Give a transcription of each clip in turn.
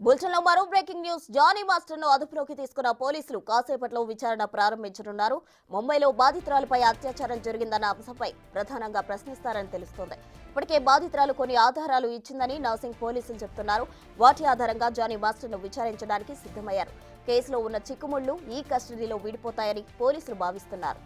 బులెటిన్లో మరో breaking news. Johnny master ను అదుపులోకి తీసుకున్న పోలీసులు కాసేపట్లో విచారణ ప్రారంభించనున్నారు. ముంబైలో బాధితురాలపై అత్యాచారం జరిగిందన్న అంశంపై ప్రధానంగా ప్రశ్నిస్తారని తెలుస్తోంది. ఇప్పటికే బాధితురాలు కొన్ని ఆధారాలు ఇచ్చిందని నర్సింగ్ పోలీసులు చెబుతున్నారు. వాటి ఆధారంగా జానీ మాస్టర్ ను విచారించడానికి సిద్ధమయ్యారు. కేసులో ఉన్న చిక్కుముళ్లు ఈ కస్టడీలో విడిపోతాయని పోలీసులు భావిస్తున్నారు.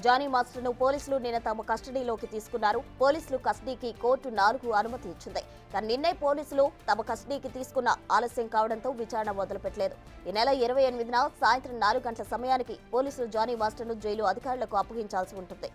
జానీ మాస్టర్ ను పోలీసులు నిన్న తమ కస్టడీలోకి తీసుకున్నారు. పోలీసులు కస్టడీకి కోర్టు 4 అనుమతి ఇచ్చింది. కానీ నిన్నే పోలీసులు తమ కస్టడీకి తీసుకున్న ఆలస్యం కావడంతో విచారణ మొదలుపెట్టలేదు. ఈ నెల 28న సాయంత్రం 4 గంటల సమయానికి పోలీసులు జానీ మాస్టర్ ను జైలు అధికారులకు అప్పగించాల్సి ఉంటుంది.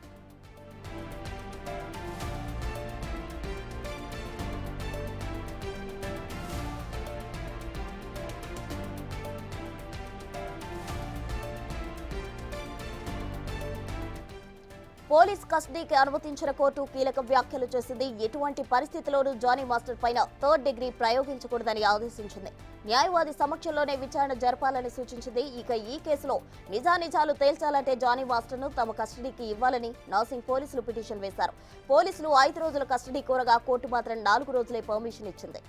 పోలీస్ కస్టడీకి అనుమతించిన కోర్టు కీలక వ్యాఖ్యలు చేసింది. ఎటువంటి పరిస్థితిలోనూ జానీ మాస్టర్ పైన 3rd డిగ్రీ ప్రయోగించకూడదని ఆదేశించింది. న్యాయవాది సమక్షంలోనే విచారణ జరపాలని సూచించింది. ఇక ఈ కేసులో నిజానిజాలు తేల్చాలంటే జానీ మాస్టర్ ను తమ కస్టడీకి ఇవ్వాలని నర్సింగ్ పోలీసులు పిటిషన్ వేశారు. పోలీసులు 5 రోజుల కస్టడీ కోరగా కోర్టు మాత్రం 4 రోజులే పర్మిషన్ ఇచ్చింది.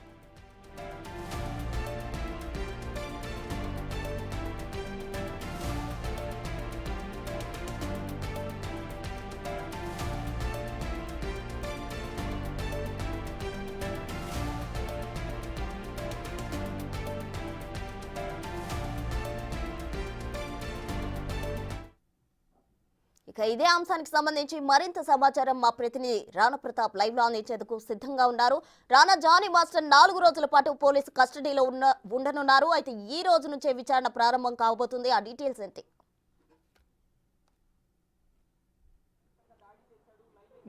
ఇక ఇదే అంశానికి సంబంధించి మరింత సమాచారం మా ప్రతినిధి రాణా ప్రతాప్ లైవ్ లో అందించేందుకు సిద్ధంగా ఉన్నారు. రాణా, జానీ మాస్టర్ 4 రోజుల పాటు పోలీసు కస్టడీలో ఉండనున్నారు. అయితే ఈ రోజు నుంచే విచారణ ప్రారంభం కాబోతుంది. ఆ డీటెయిల్స్ ఏంటి?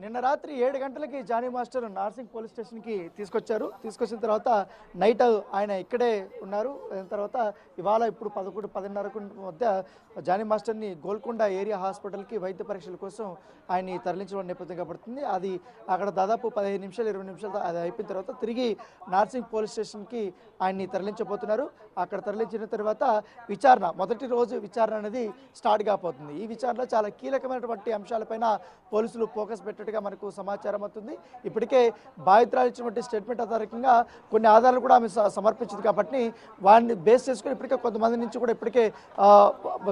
నిన్న రాత్రి 7 గంటలకి జానీ మాస్టర్ నార్సింగ్ పోలీస్ స్టేషన్కి తీసుకొచ్చిన తర్వాత నైట్ ఆయన ఇక్కడే ఉన్నారు. తర్వాత ఇవాళ ఇప్పుడు 11-10:30 మధ్య జానీ మాస్టర్ని గోల్కొండ ఏరియా హాస్పిటల్కి వైద్య పరీక్షల కోసం ఆయన్ని తరలించడం నేపథ్యంగా పడుతుంది. అది అక్కడ దాదాపు 15 నిమిషాలు 20 నిమిషాలు అది అయిపోయిన తర్వాత తిరిగి నార్సింగ్ పోలీస్ స్టేషన్కి ఆయన్ని తరలించబోతున్నారు. అక్కడ తరలించిన తర్వాత మొదటి రోజు విచారణ అనేది స్టార్ట్ కాబోతుంది. ఈ విచారణలో చాలా కీలకమైనటువంటి అంశాలపైన పోలీసులు ఫోకస్ పెట్టినట్టుగా మనకు సమాచారం అవుతుంది. ఇప్పటికే బాధితురాలు ఇచ్చినటువంటి స్టేట్మెంట్ ఆధారంగా కొన్ని ఆధారాలు కూడా ఆమె సమర్పించింది కాబట్టి వారిని బేస్ చేసుకుని ఇప్పటికే కొంతమంది నుంచి కూడా ఇప్పటికే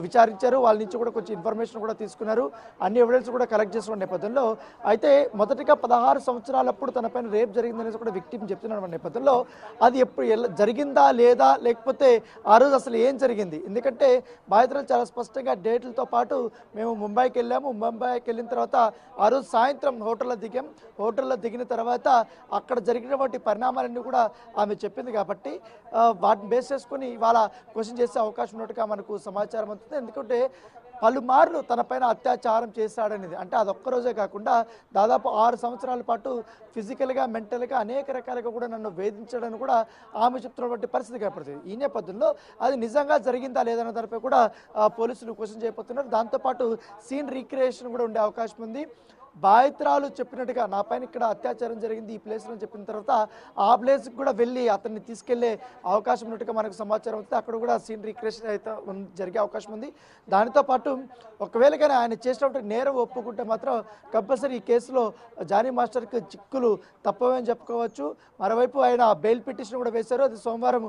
విచారించారు. వాళ్ళ నుంచి కూడా కొంచెం ఇన్ఫర్మేషన్ కూడా తీసుకున్నారు. అన్ని ఎవిడెన్స్ కూడా కలెక్ట్ చేసిన నేపథ్యంలో అయితే మొదటిగా 16 సంవత్సరాలప్పుడు తనపైన రేప్ జరిగిందనేసి కూడా విక్టిమ్ చెప్తున్న నేపథ్యంలో అది ఎప్పుడు జరిగిందా లేదా లేకపోతే ఆ రోజు అసలు ఏం జరిగింది, ఎందుకంటే బాధితురాలు చాలా స్పష్టంగా డేట్లతో పాటు మేము ముంబైకి వెళ్ళాము, ముంబైకి వెళ్ళిన తర్వాత ఆ రోజు సాయంత్రం హోటల్లో దిగిన తర్వాత అక్కడ జరిగినటువంటి పరిణామాలన్నీ కూడా ఆమె చెప్పింది కాబట్టి వాటిని బేస్ చేసుకుని ఇవాళ క్వశ్చన్ చేసే అవకాశం ఉన్నట్టుగా మనకు సమాచారం అవుతుంది. ఎందుకంటే పలుమార్లు తనపైన అత్యాచారం చేశాడనేది, అంటే అదొక్కరోజే కాకుండా దాదాపు 6 సంవత్సరాల పాటు ఫిజికల్గా మెంటల్గా అనేక రకాలుగా కూడా నన్ను వేధించడానికి కూడా ఆమె చెప్తున్నటువంటి పరిస్థితి కనపడుతుంది. ఈ నేపథ్యంలో అది నిజంగా జరిగిందా లేదన్న దానిపై కూడా పోలీసులు క్వశ్చన్ చేయబోతున్నారు. దాంతోపాటు సీన్ రీక్రియేషన్ కూడా ఉండే అవకాశం ఉంది. బాధితురాలు చెప్పినట్టుగా నా పైన ఇక్కడ అత్యాచారం జరిగింది ఈ ప్లేస్లో చెప్పిన తర్వాత ఆ ప్లేస్కి కూడా వెళ్ళి అతన్ని తీసుకెళ్లే అవకాశం ఉన్నట్టుగా మనకు సమాచారం అవుతుంది. అక్కడ కూడా సీన్ రీక్రియేషన్ అయితే జరిగే అవకాశం ఉంది. దానితో పాటు ఒకవేళ కానీ ఆయన చేసినటువంటి నేరం ఒప్పుకుంటే మాత్రం కంపల్సరీ ఈ కేసులో జానీ మాస్టర్కి చిక్కులు తప్పవని చెప్పుకోవచ్చు. మరోవైపు ఆయన బెయిల్ పిటిషన్ కూడా వేశారు. అది సోమవారం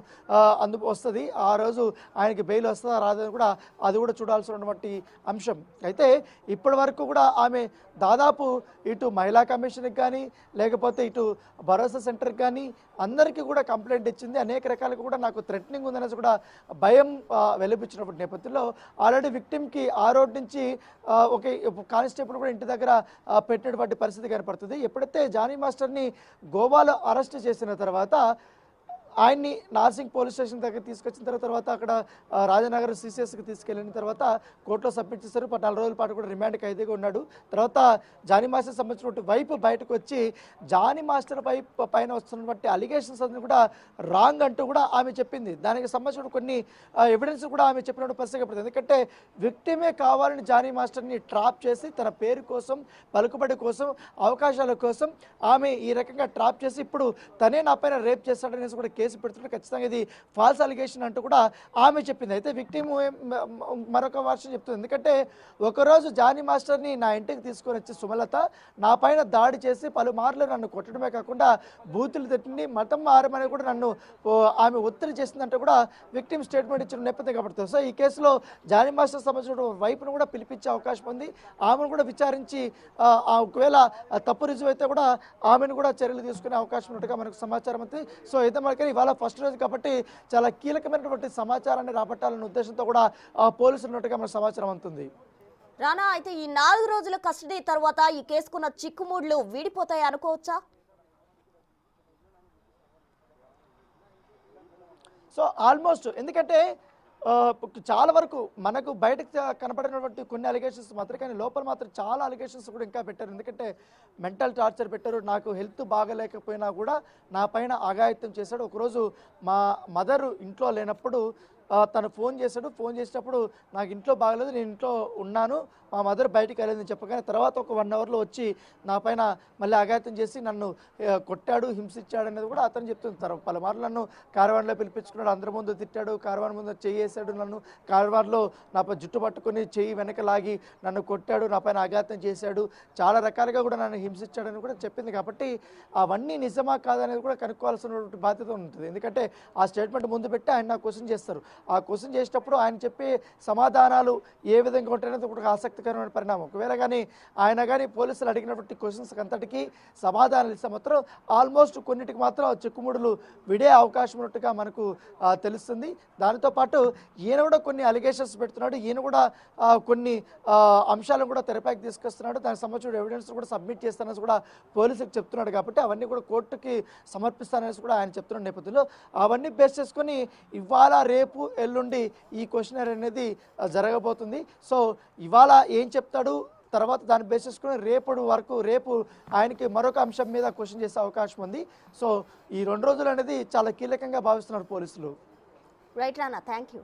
వస్తుంది. ఆ రోజు ఆయనకి బెయిల్ వస్తుందా రాదని కూడా అది కూడా చూడాల్సినటువంటి అంశం. అయితే ఇప్పటి వరకు కూడా ఆమె దాదాపు ఇటు మహిళా కమిషన్కి కానీ లేకపోతే ఇటు భరోసా సెంటర్కి కానీ అందరికీ కూడా కంప్లైంట్ ఇచ్చింది. అనేక రకాలుగా కూడా నాకు థ్రెటనింగ్ ఉందనేసి కూడా భయం వెలిపించినటువంటి నేపథ్యంలో ఆల్రెడీ విక్టిమ్కి ఆ రోడ్ నుంచి ఒక కానిస్టేబుల్ కూడా ఇంటి దగ్గర పెట్టినటువంటి పరిస్థితి కనపడుతుంది. ఎప్పుడైతే జానీ మాస్టర్ని గోవాలో అరెస్ట్ చేసిన తర్వాత ఆయన్ని నార్సింగ్ పోలీస్ స్టేషన్ దగ్గర తీసుకొచ్చిన తర్వాత అక్కడ రాజనగర్ సిసిఎస్కి తీసుకెళ్ళిన తర్వాత కోర్టులో సబ్మిట్ చేశారు. 14 రోజుల పాటు కూడా రిమాండ్ ఖైదీగా ఉన్నాడు. తర్వాత జానీ మాస్టర్ సంబంధించినటువంటి వైపు బయటకు వచ్చి జానీ మాస్టర్ పైన వస్తున్నటువంటి అలిగేషన్స్ అన్ని కూడా రాంగ్ అంటూ కూడా ఆమె చెప్పింది. దానికి సంబంధించిన కొన్ని ఎవిడెన్స్ కూడా ఆమె చెప్పినటువంటి పరిస్థితి పడుతుంది. ఎందుకంటే విక్టిమే కావాలని జానీ మాస్టర్ని ట్రాప్ చేసి తన పేరు కోసం పలుకుబడి కోసం అవకాశాల కోసం ఆమె ఈ రకంగా ట్రాప్ చేసి ఇప్పుడు తనే నా పైన రేప్ చేస్తాడనేసి కూడా కేసు పెడుతుంటే ఖచ్చితంగా ఇది ఫాల్స్ అలిగేషన్ అంటూ కూడా ఆమె చెప్పింది. అయితే విక్టిమ్ మరొక వర్షం చెప్తుంది. ఎందుకంటే ఒకరోజు జానీ మాస్టర్ని నా ఇంటికి తీసుకొని వచ్చి సుమలత నా పైన దాడి చేసి పలుమార్లు నన్ను కొట్టడమే కాకుండా బూతులు తిట్టింది, మతం మారమని కూడా నన్ను ఆమె ఒత్తిడి చేసిందంటే కూడా విక్టిమ్ స్టేట్మెంట్ ఇచ్చిన నేపథ్యం కాబట్టి సో ఈ కేసులో జానీ మాస్టర్ సంబంధించిన వైపును కూడా పిలిపించే అవకాశం ఉంది. ఆమెను కూడా విచారించి ఒకవేళ తప్పు రుజువు అయితే కూడా ఆమెను కూడా చర్యలు తీసుకునే అవకాశం ఉన్నట్టుగా మనకు సమాచారం ఉంది. సో అయితే మనకి ఇవాళ ఫస్ట్ రోజు కాబట్టి చాలా కీలకమైనటువంటి సమాచారాన్ని రాబట్టాలనే ఉద్దేశంతో కూడా పోలీసులు ఉన్నట్టుగా మనకు సమాచారం అందుతుంది. రానా, అయితే ఈ 4 రోజుల కస్టడీ తర్వాత ఈ కేసుకున్న చిక్కుముడ్లు వీడిపోతాయి అనుకోవచ్చా? సో ఆల్మోస్ట్ ఎందుకంటే చాలా వరకు మనకు బయటకు కనపడినటువంటి కొన్ని అలిగేషన్స్ మాత్రం, కానీ లోపల మాత్రం చాలా అలిగేషన్స్ కూడా ఇంకా పెట్టారు. ఎందుకంటే మెంటల్ టార్చర్ పెట్టారు, నాకు హెల్త్ బాగలేకపోయినా కూడా నా పైన అఘాయిత్యం చేశాడు. ఒకరోజు మా మదరు ఇంట్లో లేనప్పుడు తను ఫోన్ చేశాడు. ఫోన్ చేసేటప్పుడు నాకు ఇంట్లో బాగలేదు, నేను ఇంట్లో ఉన్నాను, మా మదర్ బయటికి వెళ్ళేదని చెప్పగానే తర్వాత ఒక 1 అవర్లో వచ్చి నా పైన మళ్ళీ అఘాయిత్యం చేసి నన్ను కొట్టాడు, హింసించాడు అనేది కూడా అతను చెప్తుంటారు. పలుమార్లు నన్ను కార్వాన్లో పిలిపించుకున్నాడు, అందరి ముందు తిట్టాడు, కార్వాన్ ముందు చెయ్యి వేసాడు, నన్ను కార్వాన్లో నా జుట్టు పట్టుకొని చెయ్యి వెనక లాగి నన్ను కొట్టాడు, నా పైన అఘాయిత్యం చేశాడు, చాలా రకాలుగా కూడా నన్ను హింసించాడని కూడా చెప్పింది. కాబట్టి అవన్నీ నిజమా కాదనేది కూడా కనుక్కోవాల్సినటువంటి బాధ్యత ఉంటుంది. ఎందుకంటే ఆ స్టేట్మెంట్ ముందు పెట్టి ఆయన క్వశ్చన్ చేస్తారు. ఆ క్వశ్చన్ చేసేటప్పుడు ఆయన చెప్పే సమాధానాలు ఏ విధంగా ఉంటాయనేది ఒక ఆసక్తికరమైన పరిణామం. ఒకవేళ కానీ ఆయన కానీ పోలీసులు అడిగినటువంటి క్వశ్చన్స్ అంతటికీ సమాధానాలు ఇస్తే మాత్రం ఆల్మోస్ట్ కొన్నిటికి మాత్రం చిక్కుముడులు విడే అవకాశం ఉన్నట్టుగా మనకు తెలుస్తుంది. దానితో పాటు ఈయన కూడా కొన్ని అలిగేషన్స్ పెడుతున్నాడు, ఈయన కూడా కొన్ని అంశాలను కూడా తెరపైకి తీసుకొస్తున్నాడు, దానికి సంబంధించిన ఎవిడెన్స్ కూడా సబ్మిట్ చేస్తానని కూడా పోలీసులకు చెప్తున్నాడు. కాబట్టి అవన్నీ కూడా కోర్టుకి సమర్పిస్తానని కూడా ఆయన చెప్తున్న నేపథ్యంలో అవన్నీ బేస్ చేసుకొని ఇవాళ రేపు ఎల్లుండి ఈ క్వశ్చనర్ అనేది జరగబోతుంది. సో ఇవాళ ఏం చెప్తాడు, తర్వాత దాన్ని బేస్ చేసుకుని రేపు ఆయనకి మరొక అంశం మీద క్వశ్చన్ చేసే అవకాశం ఉంది. సో ఈ 2 రోజులు అనేది చాలా కీలకంగా భావిస్తున్నారు పోలీసులు. Right Rana, thank you.